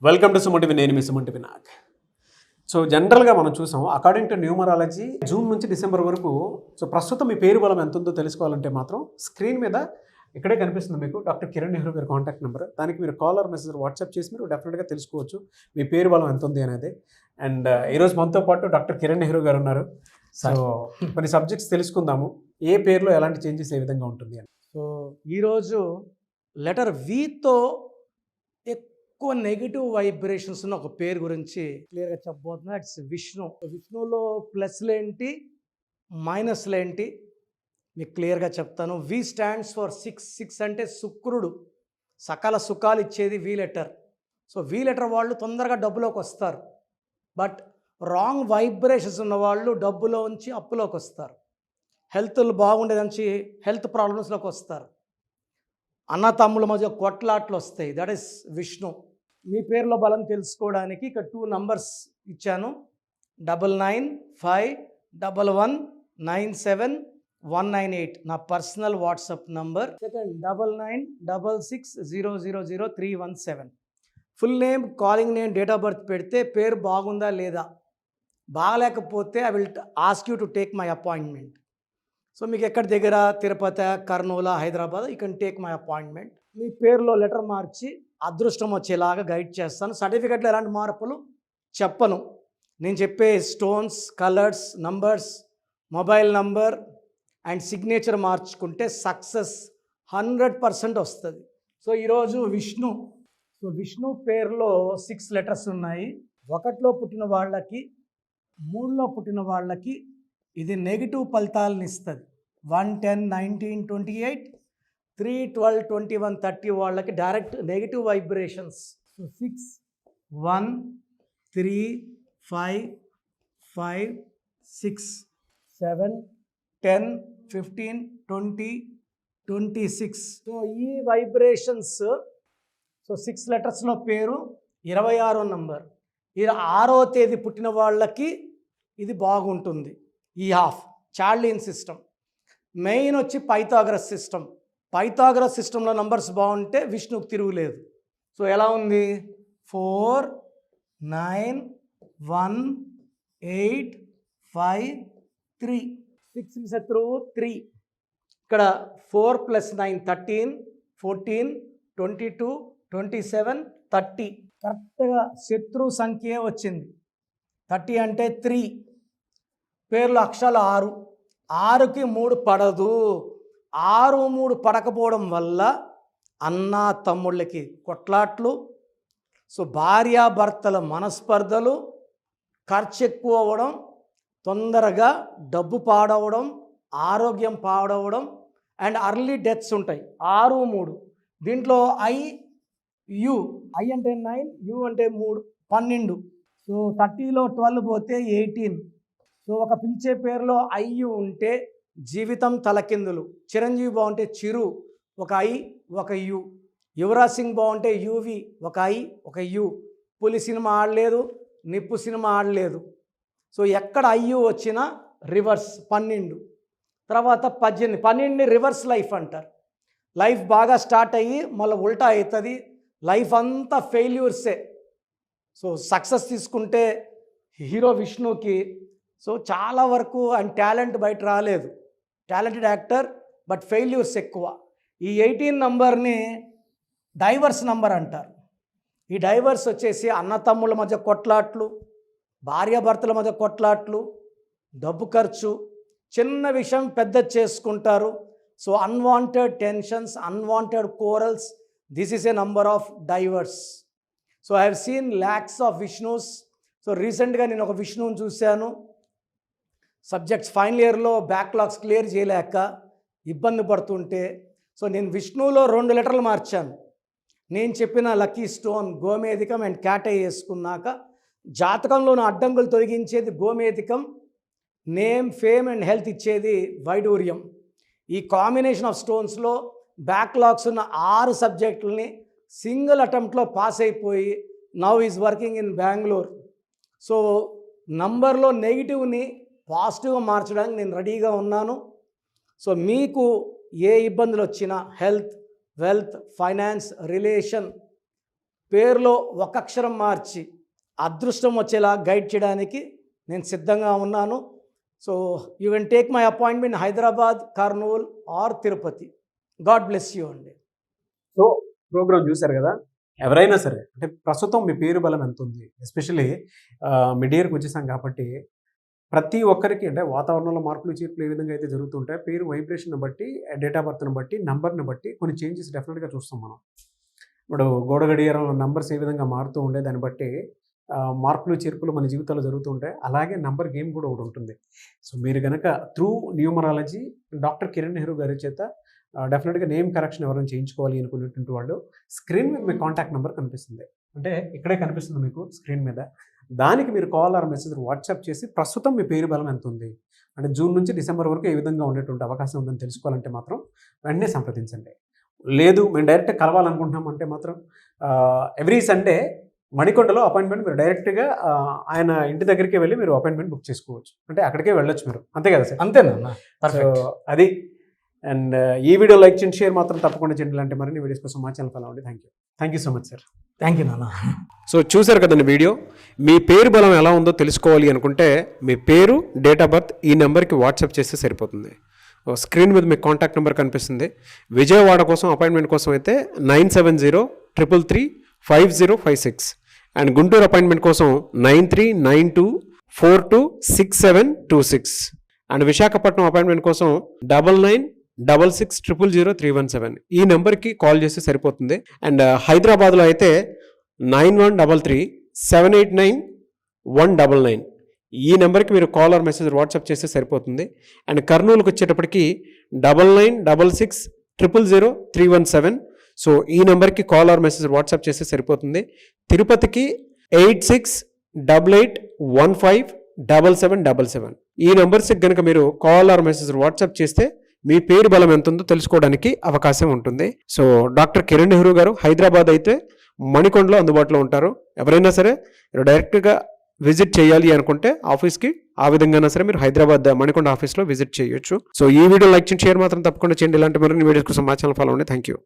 Welcome to Suman నేను మీ Suman Vinayak. So జనరల్గా మనం చూసాం అకార్డింగ్ టు న్యూమరాలజీ జూన్ నుంచి డిసెంబర్ వరకు సో ప్రస్తుతం మీ పేరు బలం ఎంత ఉందో తెలుసుకోవాలంటే మాత్రం స్క్రీన్ మీద ఇక్కడే కనిపిస్తుంది మీకు డాక్టర్ కిరణ్ నెహ్రూ గారి కాంటాక్ట్ నెంబర్. దానికి మీరు కాలర్ మెసేజ్ వాట్సాప్ చేసి మీరు డెఫినెట్గా తెలుసుకోవచ్చు మీ పేరు బలం ఎంత ఉంది అనేది. అండ్ ఈరోజు మనతో పాటు డాక్టర్ కిరణ్ నెహ్రూ గారు ఉన్నారు. సో కొన్ని సబ్జెక్ట్స్ తెలుసుకుందాము, ఏ పేరులో ఎలాంటి చేంజెస్ ఏ విధంగా ఉంటుంది అని. సో ఈరోజు లెటర్ వితో ఎక్కువ నెగిటివ్ వైబ్రేషన్స్ ఉన్న ఒక పేరు గురించి క్లియర్గా చెప్పబోతున్నా. ఇట్స్ విష్ణు. విష్ణులో ప్లస్లు ఏంటి మైనస్లు ఏంటి మీకు క్లియర్గా చెప్తాను. వి స్టాండ్స్ ఫర్ 6 అంటే శుక్రుడు, సకల సుఖాలు ఇచ్చేది V letter. So V letter వాళ్ళు తొందరగా డబ్బులోకి వస్తారు, బట్ రాంగ్ వైబ్రేషన్స్ ఉన్న వాళ్ళు డబ్బులో ఉంచి అప్పులోకి వస్తారు. హెల్త్లు బాగుండేదని హెల్త్ ప్రాబ్లమ్స్లోకి వస్తారు. అన్న తమ్ముల మధ్య కొట్లాట్లు వస్తాయి. That is Vishnu. మీ పేరులో బలం తెలుసుకోవడానికి ఇక్కడ 2 నంబర్స్ ఇచ్చాను. 9951197198 నా personal WhatsApp number. Second 9966600317. Full name, calling name, date of birth పెడితే పేరు బాగుందా లేదా, బాగలేకపోతే I will ask you to take my appointment. So మీకు ఎక్కడ దగ్గర Tirupati, Kurnool, Hyderabad, you can take my appointment. మీ పేరులో లెటర్ మార్చి అదృష్టం వచ్చేలాగా గైడ్ చేస్తాను. సర్టిఫికెట్లో ఎలాంటి మార్పులు చెప్పను. నేను చెప్పే stones, colours, numbers, mobile number and signature మార్చుకుంటే సక్సెస్ 100% వస్తుంది. సో ఈరోజు విష్ణు. సో విష్ణు పేరులో 6 లెటర్స్ ఉన్నాయి. 1లో పుట్టిన వాళ్ళకి, 3లో పుట్టిన వాళ్ళకి ఇది నెగిటివ్ ఫలితాలను ఇస్తుంది. 1, 10, 19, 28, 3, 12, 21, 30 వాళ్ళకి direct negative vibrations. So 6, 1, 3, 5, 5, 6, 7, 10, 15, 20, 26. So ఈ వైబ్రేషన్స్, సో 6 లెటర్స్లో పేరు 26వ నంబర్. ఈ 6వ తేదీ పుట్టిన వాళ్ళకి ఇది బాగుంటుంది. ఈ చార్లియన్ సిస్టమ్ మెయిన్ వచ్చి పైథాగరస్ సిస్టమ్. పైథాగరస్ సిస్టంలో నంబర్స్ బాగుంటే విష్ణుకు తిరుగులేదు. సో ఎలా ఉంది? 4, 9, 1, 8, 5, 3. 6 శత్రువు 3. ఇక్కడ 4 + 9 13, 14, 22, 27, 30. కరెక్ట్గా శత్రు సంఖ్య వచ్చింది. 30 అంటే 3. పేర్లు అక్షరాలు 6. 6కి 3 పడదు. 6, 3 పడకపోవడం వల్ల అన్న తమ్ముళ్ళకి కొట్లాట్లు, సో భార్యాభర్తల మనస్పర్ధలు, ఖర్చు ఎక్కువ అవ్వడం, తొందరగా డబ్బు పాడవడం, ఆరోగ్యం పాడవడం అండ్ అర్లీ డెత్స్ ఉంటాయి. 6, 3. దీంట్లో ఐ అంటే 9, యు అంటే 3, 12. సో 30లో 12 పోతే 18. సో ఒక పిలిచే పేరులో ఐయు ఉంటే జీవితం తలకిందులు. చిరంజీవి బాగుంటే చిరు, ఒక ఐ ఒక యు. యువరాజ్ సింగ్ బాగుంటే యువి, ఒక ఐ ఒక యు. పులి సినిమా ఆడలేదు, నిప్పు సినిమా ఆడలేదు. సో ఎక్కడ ఐయు వచ్చినా రివర్స్ 12. తర్వాత 18. 12ని రివర్స్ లైఫ్ అంటారు. లైఫ్ బాగా స్టార్ట్ అయ్యి మళ్ళీ ఉల్టా అవుతుంది. లైఫ్ అంతా ఫెయిల్యూర్సే. సో సక్సెస్ తీసుకుంటే హీరో విష్ణుకి సో చాలా వరకు ఆయన టాలెంట్ బయట రాలేదు. టాలెంటెడ్ యాక్టర్, బట్ ఫెయిల్యూర్స్ ఎక్కువ. ఈ 18 నంబర్ని డైవర్స్ నంబర్ అంటారు. ఈ డైవర్స్ వచ్చేసి అన్నతమ్ముల మధ్య కొట్లాట్లు, భార్యాభర్తల మధ్య కొట్లాట్లు, డబ్బు ఖర్చు, చిన్న విషయం పెద్ద చేసుకుంటారు. So unwanted tensions, unwanted corals, this is a number of divorce. So I have seen lakhs of Vishnu's. So రీసెంట్గా నేను ఒక విష్ణువుని చూశాను. సబ్జెక్ట్స్ ఫైనల్ ఇయర్లో బ్యాక్లాగ్స్ క్లియర్ చేయలేక ఇబ్బంది పడుతుంటే, సో నేను విష్ణువులో 2 లెటర్లు మార్చాను. నేను చెప్పిన లక్కీ స్టోన్ గోమేధికం అండ్ క్యాటై వేసుకున్నాక జాతకంలోని అడ్డంకులు తొలగించేది గోమేధికం, నేమ్, ఫేమ్ అండ్ హెల్త్ ఇచ్చేది వైడూర్యం. ఈ కాంబినేషన్ ఆఫ్ స్టోన్స్లో బ్యాక్లాగ్స్ ఉన్న 6 సబ్జెక్టులని సింగిల్ అటెంప్ట్లో పాస్ అయిపోయి now is working in Bengaluru. So నంబర్లో నెగిటివ్ని పాజిటివ్గా మార్చడానికి నేను రెడీగా ఉన్నాను. సో మీకు ఏ ఇబ్బందులు వచ్చినా హెల్త్, వెల్త్, ఫైనాన్స్, రిలేషన్, పేరులో ఒక అక్షరం మార్చి అదృష్టం వచ్చేలా గైడ్ చేయడానికి నేను సిద్ధంగా ఉన్నాను. So you can take my appointment Hyderabad, Kurnool or Tirupati. God bless you అండి. సో ప్రోగ్రామ్ చూశారు కదా, ఎవరైనా సరే అంటే ప్రస్తుతం మీ పేరు బలం ఎంత ఉంది, ఎస్పెషలీ మిడ్ ఇయర్కి వచ్చేసాం కాబట్టి ప్రతి ఒక్కరికి అంటే వాతావరణంలో మార్పులు చేర్పులు ఏ విధంగా అయితే జరుగుతుంటాయి, పేరు వైబ్రేషన్ బట్టి, డేట్ ఆఫ్ బర్త్ని బట్టి, నంబర్ని బట్టి కొన్ని చేంజెస్ డెఫినెట్గా చూస్తాం మనం. ఇప్పుడు గోడ గడియారంలో నంబర్స్ ఏ విధంగా మారుతూ ఉండే దాన్ని బట్టి మార్పులు చేర్పులు మన జీవితాల్లో జరుగుతూ ఉంటాయి. అలాగే నంబర్ గేమ్ కూడా ఒకటి ఉంటుంది. సో మీరు కనుక through numerology doctor Kiran Nehru గారి చేత డెఫినెట్గా నేమ్ కరెక్షన్ ఎవరైనా చేయించుకోవాలి అనుకునేటువంటి వాళ్ళు స్క్రీన్ మీద మీ కాంటాక్ట్ నెంబర్ కనిపిస్తుంది, అంటే ఇక్కడే కనిపిస్తుంది మీకు స్క్రీన్ మీద. దానికి మీరు కాల్ ఆర్ మెసేజ్ వాట్సాప్ చేసి ప్రస్తుతం మీ పేరు బలం ఎంత ఉంది, అంటే జూన్ నుంచి డిసెంబర్ వరకు ఏ విధంగా ఉండేటువంటి అవకాశం ఉందని తెలుసుకోవాలంటే మాత్రం వెంటనే సంప్రదించండి. లేదు మేము డైరెక్ట్గా కలవాలనుకుంటున్నాం అంటే మాత్రం ఎవ్రీ సండే మణికొండలో అపాయింట్మెంట్ మీరు డైరెక్ట్గా ఆయన ఇంటి దగ్గరికి వెళ్ళి మీరు అపాయింట్మెంట్ బుక్ చేసుకోవచ్చు, అంటే అక్కడికే వెళ్ళొచ్చు మీరు, అంతే కదా సార్? అంతేనా? సో అది. అండ్ ఈ వీడియో లైక్ చేయండి, షేర్ మాత్రం తప్పకుండా చేయండి. ఇలాంటి మరిన్ని వీడియోస్ కోసం మా ఛానల్ ఫాలో అవ్వండి. Thank you so much sir. Thank you నాన్న. సో చూసారు కదండి వీడియో. మీ పేరు బలం ఎలా ఉందో తెలుసుకోవాలి అనుకుంటే మీ పేరు, డేట్ ఆఫ్ బర్త్ ఈ నెంబర్కి వాట్సాప్ చేస్తే సరిపోతుంది. స్క్రీన్ మీద మీకు కాంటాక్ట్ నెంబర్ కనిపిస్తుంది. విజయవాడ కోసం అపాయింట్మెంట్ కోసం అయితే 9703335056 అండ్ గుంటూరు అపాయింట్మెంట్ కోసం 9392426726 అండ్ విశాఖపట్నం అపాయింట్మెంట్ కోసం 9966000317 ఈ నెంబర్కి కాల్ చేస్తే సరిపోతుంది. అండ్ హైదరాబాద్లో అయితే 9133789199 ఈ నెంబర్కి మీరు కాల్ ఆర్ మెసేజ్ వాట్సాప్ చేస్తే సరిపోతుంది. అండ్ కర్నూలుకి వచ్చేటప్పటికి 9966000317 సో ఈ నెంబర్కి కాల్ ఆర్ మెసేజ్ వాట్సాప్ చేస్తే సరిపోతుంది. తిరుపతికి 8688157777 ఈ నెంబర్స్కి కనుక మీరు కాల్ ఆర్ మెసేజ్ వాట్సాప్ చేస్తే మీ పేరు బలం ఎంత ఉందో తెలుసుకోవడానికి అవకాశం ఉంటుంది. సో డాక్టర్ కిరణ్ నెహ్రూ గారు హైదరాబాద్ అయితే మణికొండలో అందుబాటులో ఉంటారు. ఎవరైనా సరే మీరు డైరెక్ట్గా విజిట్ చేయాలి అనుకుంటే ఆఫీస్కి ఆ విధంగా సరే మీరు హైదరాబాద్ మణికొండ ఆఫీస్లో విజిట్ చేయొచ్చు. సో ఈ వీడియో లైక్ చేయండి, షేర్ మాత్రం తప్పకుండా చేయండి. ఇలాంటి మరిన్ని వీడియోస్ కోసం మా ఛానల్ ఫాలో అవ్వండి. Thank you.